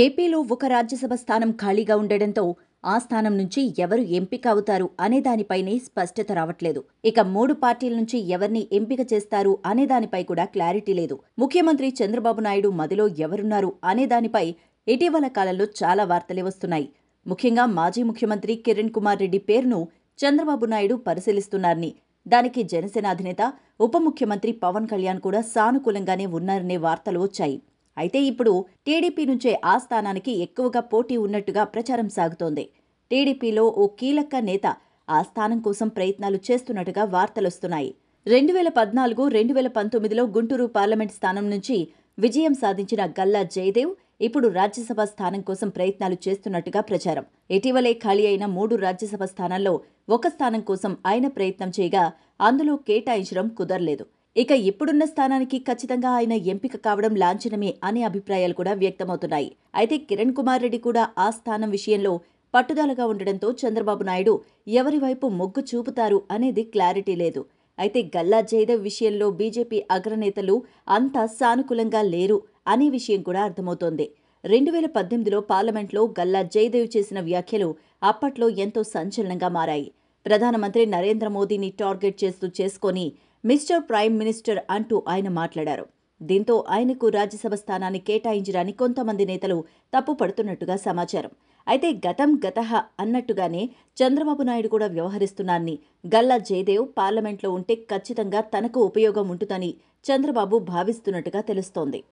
ఏపీలో ఒక రాజ్యసభ స్థానం ఖాళీగా ఉండడంతో ఆ స్థానం నుంచి ఎవరు ఎంపిక అవుతారు అనే దానిపైనే స్పష్టత రావట్లేదు. ఇక 3 పార్టీల నుంచి ఎవరిని ఎంపిక చేస్తారు అనే దానిపై కూడా క్లారిటీ లేదు. ముఖ్యమంత్రి చంద్రబాబు నాయుడు మదిలో ఎవరున్నారు అనే దానిపై ఇటీవల కాలంలో చాలా వార్తలే వస్తున్నాయి. ముఖ్యంగా మాజీ ముఖ్యమంత్రి కిరణ్ కుమార్ రెడ్డి పేరును చంద్రబాబు నాయుడు పరిశీలిస్తున్నారని, దానికి జనసేన అధినేత ఉప ముఖ్యమంత్రి పవన్ కళ్యాణ్ కూడా సానుకూలంగానే ఉన్నారనే వార్తలు వచ్చాయి. అయితే ఇప్పుడు టీడీపీ నుంచే ఆ స్థానానికి ఎక్కువగా పోటీ ఉన్నట్టుగా ప్రచారం సాగుతోంది. టీడీపీలో ఓ కీలక నేత ఆ స్థానం కోసం ప్రయత్నాలు చేస్తున్నట్టుగా వార్తలొస్తున్నాయి. 2014-2019లో గుంటూరు పార్లమెంట్ స్థానం నుంచి విజయం సాధించిన గల్లా జయదేవ్ ఇప్పుడు రాజ్యసభ స్థానం కోసం ప్రయత్నాలు చేస్తున్నట్టుగా ప్రచారం. ఇటీవలే ఖాళీ అయిన 3 రాజ్యసభ స్థానాల్లో ఒక స్థానం కోసం ఆయన ప్రయత్నం చేయగా అందులో కేటాయించడం కుదరలేదు. ఇక ఇప్పుడున్న స్థానానికి ఖచ్చితంగా ఆయన ఎంపిక కావడం లాంఛనమే అనే అభిప్రాయాలు కూడా వ్యక్తమవుతున్నాయి. అయితే కిరణ్ కుమార్ రెడ్డి కూడా ఆ స్థానం విషయంలో పట్టుదలగా ఉండడంతో చంద్రబాబు నాయుడు ఎవరి వైపు మొగ్గు చూపుతారు అనేది క్లారిటీ లేదు. అయితే గల్లా జయదేవ్ విషయంలో బీజేపీ అగ్రనేతలు అంతా సానుకూలంగా లేరు అనే విషయం కూడా అర్థమవుతోంది. 2018లో పార్లమెంట్లో గల్లా జయదేవ్ చేసిన వ్యాఖ్యలు అప్పట్లో ఎంతో సంచలనంగా మారాయి. ప్రధానమంత్రి నరేంద్ర మోదీని టార్గెట్ చేసుకొని మిస్టర్ ప్రైమ్ మినిస్టర్ అంటూ ఆయన మాట్లాడారు. దీంతో ఆయనకు రాజ్యసభ స్థానాన్ని కేటాయించడాన్ని కొంతమంది నేతలు తప్పుపడుతున్నట్టుగా సమాచారం. అయితే గతం గతః అన్నట్టుగానే చంద్రబాబు నాయుడు కూడా వ్యవహరిస్తున్నారని, గల్లా జయదేవ్ పార్లమెంట్లో ఉంటే ఖచ్చితంగా తనకు ఉపయోగం ఉంటుందని చంద్రబాబు భావిస్తున్నట్టుగా తెలుస్తోంది.